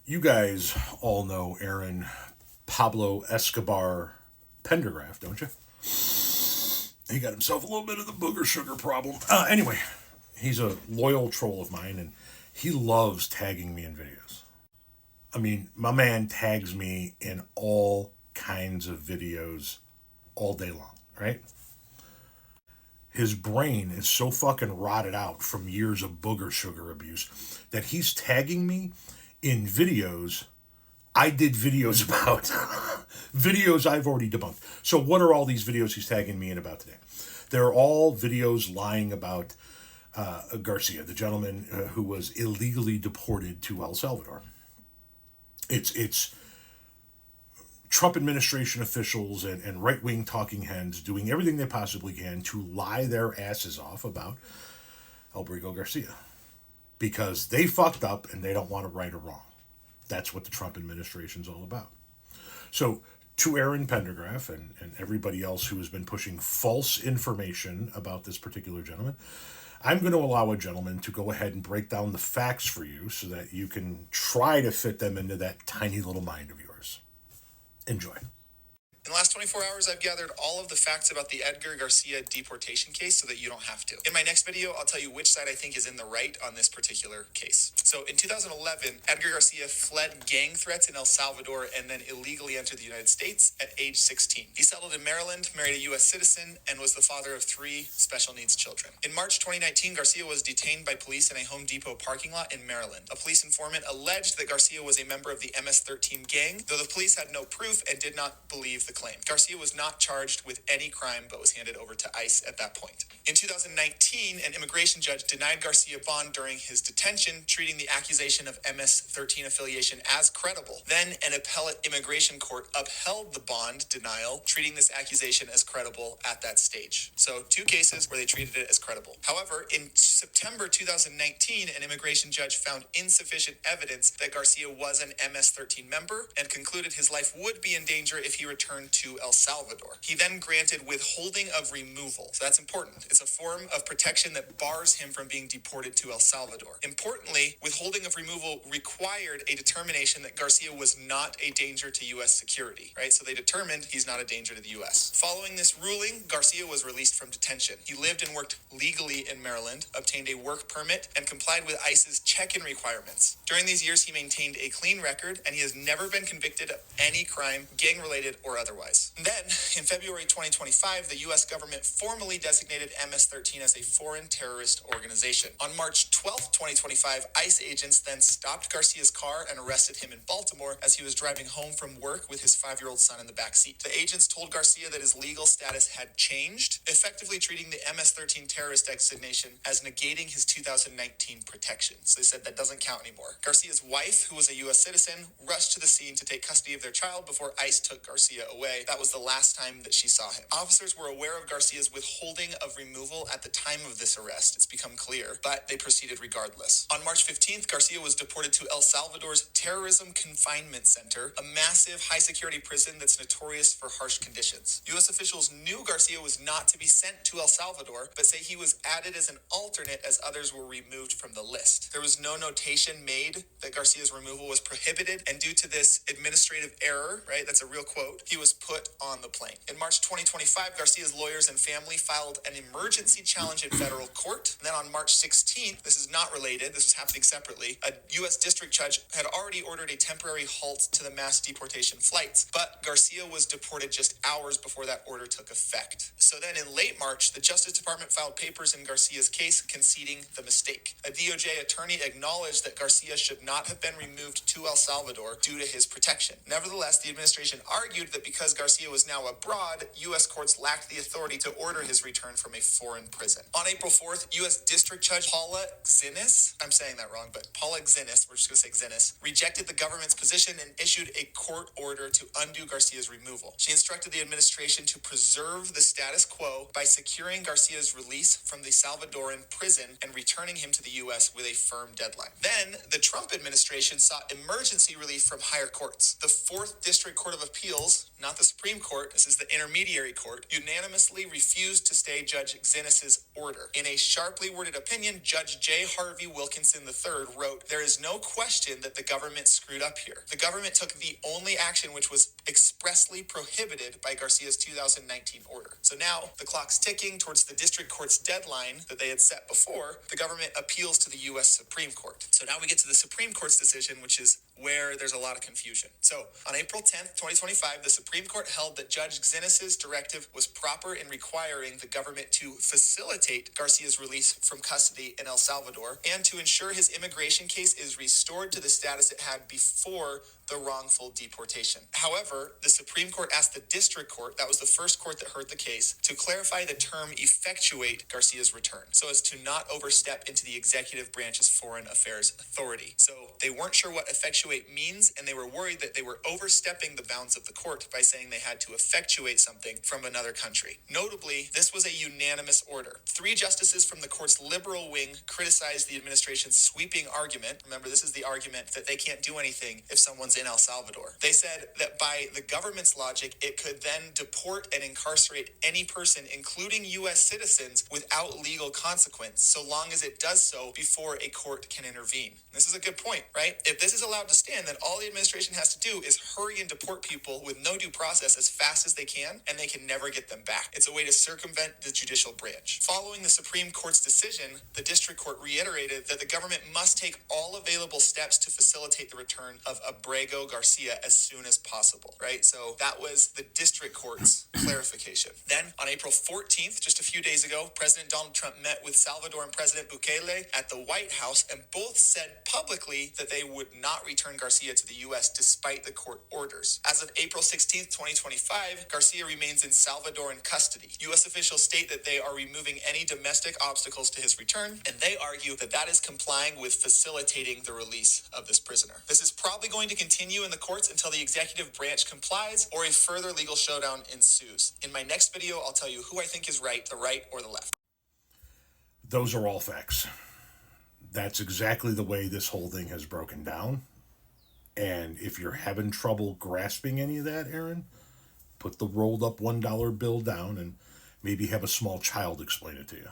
You guys all know Aaron Pablo Escobar Pendergraph, don't you? He got himself a little bit of the booger sugar problem. Anyway, he's a loyal troll of mine, and he loves tagging me in videos. I mean, my man tags me in all kinds of videos all day long, right? His brain is so fucking rotted out from years of booger sugar abuse that he's tagging me in videos I did videos about. Videos I've already debunked. So what are all these videos he's tagging me in about today? They're all videos lying about Garcia, the gentleman who was illegally deported to El Salvador. It's Trump administration officials and right-wing talking heads doing everything they possibly can to lie their asses off about Albrigo Garcia. Because they fucked up and they don't want to right or wrong. That's what the Trump administration's all about. So to Aaron Pendergraph and everybody else who has been pushing false information about this particular gentleman, I'm going to allow a gentleman to go ahead and break down the facts for you so that you can try to fit them into that tiny little mind of yours. Enjoy. In the last 24 hours, I've gathered all of the facts about the Edgar Garcia deportation case so that you don't have to. In my next video, I'll tell you which side I think is in the right on this particular case. So in 2011, Edgar Garcia fled gang threats in El Salvador and then illegally entered the United States at age 16. He settled in Maryland, married a U.S. citizen, and was the father of 3 special needs children. In March 2019, Garcia was detained by police in a Home Depot parking lot in Maryland. A police informant alleged that Garcia was a member of the MS-13 gang, though the police had no proof and did not believe the claim. Garcia was not charged with any crime but was handed over to ICE at that point. In 2019, an immigration judge denied Garcia bond during his detention, treating the accusation of MS-13 affiliation as credible. Then an appellate immigration court upheld the bond denial, treating this accusation as credible at that stage. So 2 cases where they treated it as credible. However, in September 2019, an immigration judge found insufficient evidence that Garcia was an MS-13 member and concluded his life would be in danger if he returned to El Salvador. He then granted withholding of removal. So that's important. It's a form of protection that bars him from being deported to El Salvador. Importantly, withholding of removal required a determination that Garcia was not a danger to U.S. security, right? So they determined he's not a danger to the U.S. Following this ruling, Garcia was released from detention. He lived and worked legally in Maryland, obtained a work permit, and complied with ICE's check-in requirements. During these years, he maintained a clean record, and he has never been convicted of any crime, gang-related or otherwise. Then, in February 2025, the U.S. government formally designated MS-13 as a foreign terrorist organization. On March 12, 2025, ICE agents then stopped Garcia's car and arrested him in Baltimore as he was driving home from work with his 5-year-old son in the backseat. The agents told Garcia that his legal status had changed, effectively treating the MS-13 terrorist designation as negating his 2019 protection. So they said that doesn't count anymore. Garcia's wife, who was a U.S. citizen, rushed to the scene to take custody of their child before ICE took Garcia away. That was the last time that she saw him. Officers were aware of Garcia's withholding of removal at the time of this arrest. It's become clear, but they proceeded regardless. On March 15th, Garcia was deported to El Salvador's Terrorism Confinement Center, a massive high-security prison that's notorious for harsh conditions. U.S. officials knew Garcia was not to be sent to El Salvador, but say he was added as an alternate as others were removed from the list. There was no notation made that Garcia's removal was prohibited, and due to this administrative error, right, that's a real quote, he was put on the plane. In March 2025, Garcia's lawyers and family filed an emergency challenge in federal court. And then on March 16th, this is not related, this was happening separately, a U.S. district judge had already ordered a temporary halt to the mass deportation flights, but Garcia was deported just hours before that order took effect. So then in late March, the Justice Department filed papers in Garcia's case conceding the mistake. A DOJ attorney acknowledged that Garcia should not have been removed to El Salvador due to his protection. Nevertheless, the administration argued that because Garcia was now abroad, U.S. courts lacked the authority to order his return from a foreign prison. On April 4th, U.S. District Judge Paula Xinis, I'm saying that wrong, but Paula Xinis, we're just going to say Xinis, rejected the government's position and issued a court order to undo Garcia's removal. She instructed the administration to preserve the status quo by securing Garcia's release from the Salvadoran prison and returning him to the U.S. with a firm deadline. Then, the Trump administration sought emergency relief from higher courts. The 4th District Court of Appeals, not not the Supreme Court, this is the intermediary court, unanimously refused to stay Judge Xinis's order. In a sharply worded opinion, Judge J. Harvey Wilkinson III wrote, "There is no question that the government screwed up here. The government took the only action which was expressly prohibited by Garcia's 2019 order." So now the clock's ticking towards the district court's deadline that they had set before. The government appeals to the U.S. Supreme Court. So now we get to the Supreme Court's decision, which is where there's a lot of confusion. So on April 10th, 2025, the Supreme Court held that Judge Xinis's directive was proper in requiring the government to facilitate Garcia's release from custody in El Salvador and to ensure his immigration case is restored to the status it had before the wrongful deportation. However, the Supreme Court asked the district court, that was the first court that heard the case, to clarify the term effectuate Garcia's return so as to not overstep into the executive branch's foreign affairs authority. So they weren't sure what effectuate means, and they were worried that they were overstepping the bounds of the court by saying they had to effectuate something from another country. Notably, this was a unanimous order. 3 justices from the court's liberal wing criticized the administration's sweeping argument. Remember, this is the argument that they can't do anything if someone's in El Salvador. They said that by the government's logic, it could then deport and incarcerate any person, including U.S. citizens, without legal consequence, so long as it does so before a court can intervene. This is a good point, right? If this is allowed to stand, then all the administration has to do is hurry and deport people with no due process as fast as they can, and they can never get them back. It's a way to circumvent the judicial branch. Following the Supreme Court's decision, the district court reiterated that the government must take all available steps to facilitate the return of Abrego Garcia as soon as possible, right? So that was the district court's clarification. Then on April 14th, just a few days ago, President Donald Trump met with Salvadoran President Bukele at the White House, and both said publicly that they would not return Garcia to the U.S. despite the court orders. As of April 16th, 2025, Garcia remains in Salvadoran custody. U.S. officials state that they are removing any domestic obstacles to his return, and they argue that that is complying with facilitating the release of this prisoner. This is probably going to continue in the courts until the executive branch complies or a further legal showdown ensues. In my next video, I'll tell you who I think is right, the right or the left. Those are all facts. That's exactly the way this whole thing has broken down. And if you're having trouble grasping any of that, Aaron, put the rolled up $1 bill down and maybe have a small child explain it to you.